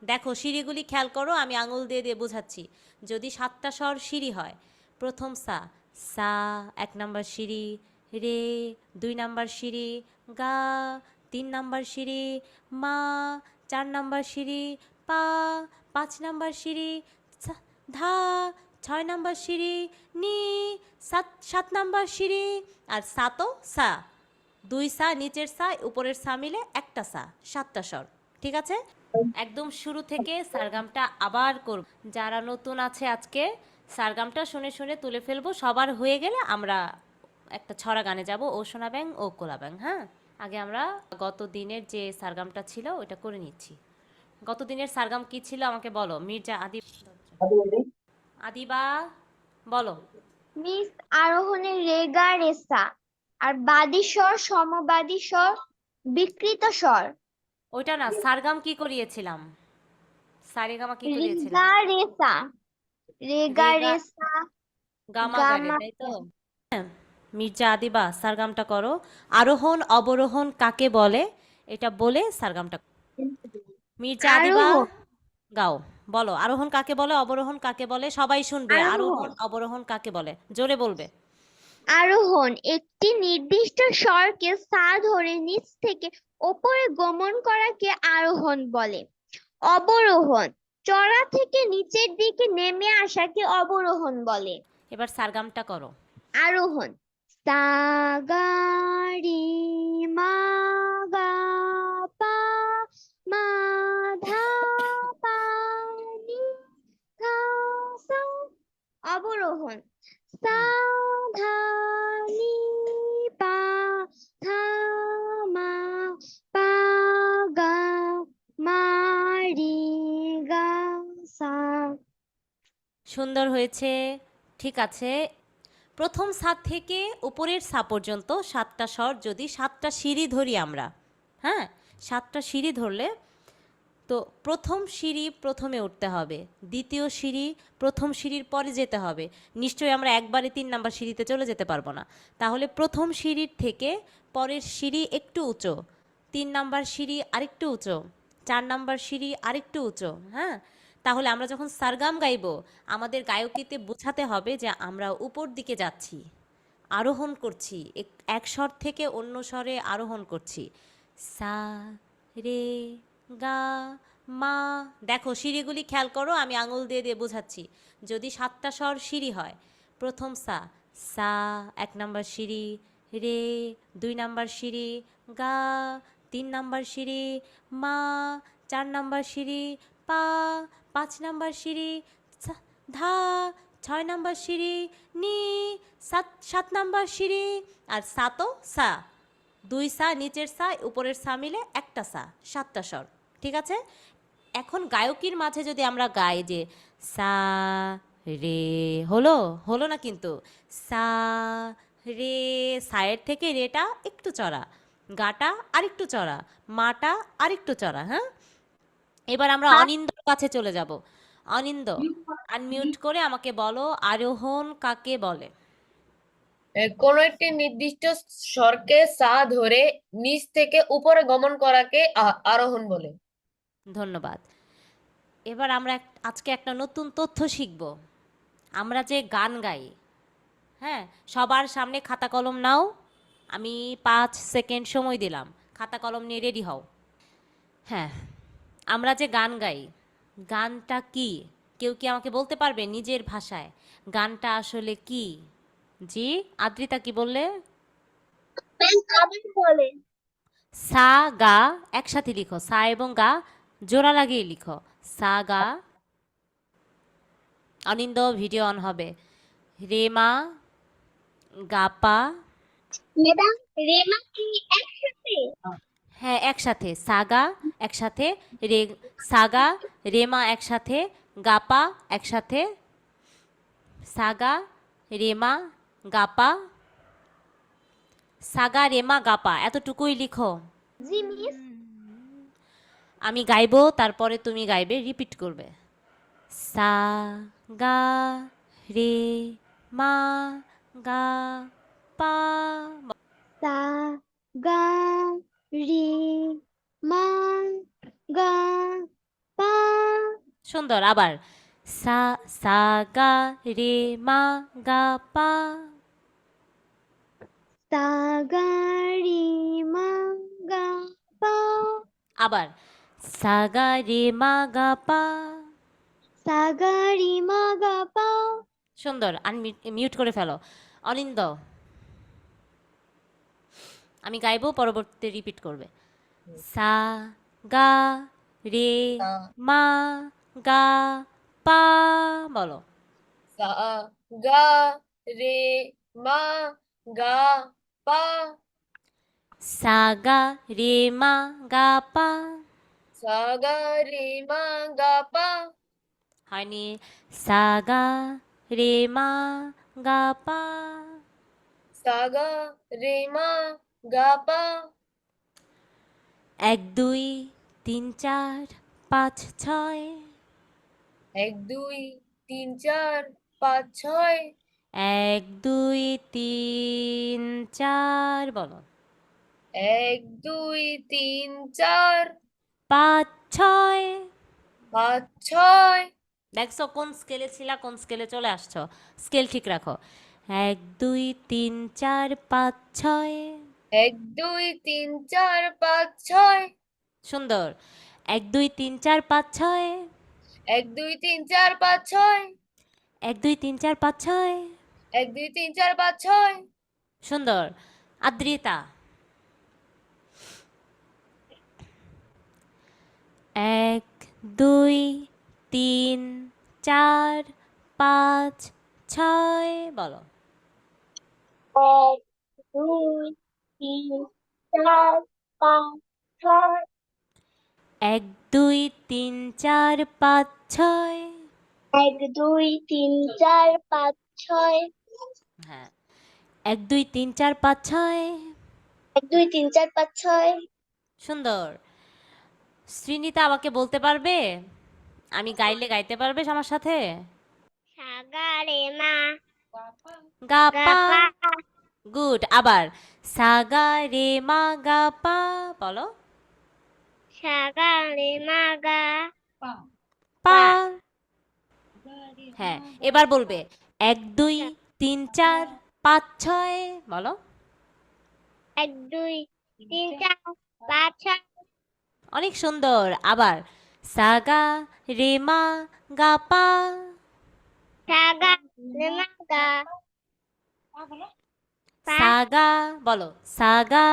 দেখো সিঁড়িগুলি খেয়াল করো, আমি আঙুল দিয়ে দিয়ে বোঝাচ্ছি। যদি 7টা স্বর সিঁড়ি হয়, প্রথম সা, সা 1 নাম্বার সিঁড়ি, রে 2 নাম্বার সিঁড়ি, গা 3 নাম্বার সিঁড়ি, মা 4 নাম্বার সিঁড়ি, পা 5 নাম্বার সিঁড়ি, ধা 6 নাম্বার সিঁড়ি, নি 7 নাম্বার সিঁড়ি। আর সা তো সা, 2 সা নিচের সা উপরের সা মিলে একটা সা, 7টা স্বর। ঠিক আছে, একদম শুরু থেকে সারগামটা আবার করব। যারা নতুন আছে আজকে সারগামটা শুনে শুনে তুলে ফেলবো, সবার হয়ে গেলে আমরা একটা ছড়া গানে যাব, ও সোনা ব্যাং ও কোলা ব্যাং। হ্যাঁ, আগে আমরা গত দিনের যে সারগামটা ছিল ওইটা করে নিচ্ছি। গত দিনের সারগাম কি ছিল আমাকে বলো, মির্জা আদিবা বলো। মিস আরোহণের রেগা রেসা আর বাদী স্বর সমবাদী স্বর বিকৃত স্বর। ওইটা না, সারগাম কি করিয়েছিলাম, সারেগামা কি করিয়েছিলাম? রিগা রেসা, রেগা রেগা রেসা গামা গারে, গামা। তাই তো? মির্জা আদিবা সারগামটা করো। আরোহণ অবরোহণ কাকে বলে, এটা বলে সারগামটা। মির্জা আদিবা আরোহণ, গাও, বলো আরোহণ কাকে বলে, অবরোহণ কাকে বলে, সবাই শুনবে। আরোহণ আরোহণ অবরোহণ কাকে বলে, জোরে বলবে। আরোহণ একটি নির্দিষ্ট স্বরকে সা ধরে নিচ থেকে ওপরে গমন করাকে আরোহণ বলে। অবরোহণ চড়া থেকে নিচের দিকে নেমে আসাকে অবরোহণ বলে। এবার সারগামটা করো। আরোহণ সা গা রে মা গা পা মা ধা পা নি ধা সা। অবরোহণ সা ধা নি পা ধা মা পা গা মা রে গা সা। সুন্দর হয়েছে, ঠিক আছে। প্রথম সা থেকে উপরের সা পর্যন্ত 7টা স্বর, যদি 7টা সিঁড়ি ধরি আমরা, হ্যাঁ 7টা সিঁড়ি ধরলে, তো প্রথম সিঁড়ি প্রথমে উঠতে হবে, দ্বিতীয় সিঁড়ি প্রথম সিঁড়ির পরে যেতে হবে। নিশ্চয়ই আমরা একবারে 3 নাম্বার সিঁড়িতে চলে যেতে পারবো না, তাহলে প্রথম সিঁড়ির থেকে পরের সিঁড়ি একটু উঁচু, 3 নাম্বার সিঁড়ি আরেকটু উঁচু, 4 নাম্বার সিঁড়ি আরেকটু উঁচু। হ্যাঁ, তাহলে আমরা যখন সারগাম গাইব, আমাদের গায়কিতে বোঝাতে হবে যে আমরা উপর দিকে যাচ্ছি, আরোহণ করছি, এক স্বর থেকে অন্য স্বরে আরোহণ করছি। সা রে গা মা। দেখো সিঁড়িগুলি খেয়াল করো, আমি আঙুল দিয়ে দিয়ে বোঝাচ্ছি। যদি 7টা স্বর সিঁড়ি হয়, প্রথম সা, সা 1 নাম্বার সিঁড়ি, রে 2 নাম্বার সিঁড়ি, গা 3 নাম্বার সিঁড়ি, মা 4 নাম্বার সিঁড়ি, পা 5 নাম্বার সিঁড়ি, ধা 6 নাম্বার সিঁড়ি, নি 7 নাম্বার সিঁড়ি। আর সা তো সা, 2 সা নিচের সা উপরের সা মিলে একটা সা, 7টা স্বর। ঠিক আছে, এখন গায়কির মাঝে যদি আমরা গাই যে সা রে, হলো হলো না কিন্তু, সা রে, সায়ের থেকে রেটা একটু চড়া, গাটা আরেকটু চড়া, মাটা আরেকটু চড়া। হ্যাঁ, এবার আমরা অনিন্দর কাছে চলে যাব। অনিন্দ, আনমিউট করে আমাকে বলো আরোহণ কাকে বলে। কোনো একটি নির্দিষ্ট স্বরকে সা ধরে নিচ থেকে উপরে গমন করাকে আরোহণ বলে। ধন্যবাদ। এবার আমরা আজকে একটা নতুন তথ্য শিখব। আমরা যে গান গাই, হ্যাঁ, সবার সামনে খাতা কলম নাও, আমি 5 সেকেন্ড সময় দিলাম, খাতা কলম নিয়ে রেডি হও। হ্যাঁ, আমরা যে গান গাই, গানটা কি, কেউ কি আমাকে বলতে পারবে নিজের ভাষায় গানটা আসলে কি? জি, আদ্রিতা কি বললে? আবার বলেন। সা গা, একসাথে লিখো, সা এবং গা জোড়া লাগিয়ে লিখো, সা গা। অনিন্দ ভিডিও অন হবে। রেমা গাপা, ম্যাডাম রেমা কি একসাথে? হ্যাঁ একসাথে, সাগা একসাথে, রে সাগা, রেমা একসাথে, গাপা একসাথে, সাগা রেমা গাপা, সাগা রেমা গাপা, এতটুকুই লিখো। জি মিস। আমি গাইবো, তারপরে তুমি গাইবে, রিপিট করবে। সা গা রে মা গা পা। সা গা রে মা গা পা সুন্দর। আবার সা সা গা রে মা গা পা। সা গা রে মা গা পা আবার সা গা রে মা গা পা। সা গা রে মা গা পা। সুন্দর। মিউট করে ফেলো। অনিন্দ, আমি গাইবো, পরবর্তীতে রিপিট করবে। সা গা রে সা মা গা পা। বলো। সা গা রে মা গা পা। সা গা রে মা গা পা। সা গা রে মা গা পা। হয়নি। সা গা রে মা গা পা। সা গা রে মা গা পা। 1 2 3 4 5 6। 1 2 3 4 5 6। 1 2 3 4 বলো। 1 2 3 4 5 6। 5 6। দেখছো কোন স্কেলে ছিলা, কোন স্কেলে চলে আসছো। স্কেল ঠিক রাখো। 1 2 3 4 5 6। 1 2 3 4 5 6। সুন্দর। 1 2 3 4 5 6। 1 2 3 4 5 6। 1 2 3 4 5 6। 1 2 3 4 5 6। সুন্দর। আদ্রিতা। 1 2 3 4 5 6 বলো। 1 2 3 4 5 6। 1 2 3 4 5 6। 1 2 3 4 5 6। হ্যাঁ। 1 2 3 4 5 6। 1 2 3 4 5 6। সুন্দর। শ্রীনিতা আমাকে বলতে পারবে, আমি গাইলে গাইতে পারবে আমার সাথে? সা গা রে মা গা গা পা। পা। গুড। আবার সা গা রে মা গা পা। বলো। সা গা রে মা গা পা। পা। পা। হ্যাঁ, এবার বলবে 1 2 3 4 5 6 বলো। 1 2 3 4 5 6। অনেক সুন্দর। আবার সা গা রে মা গা পা। সা গা রে মা গা পা। সা গা বলো। সা গা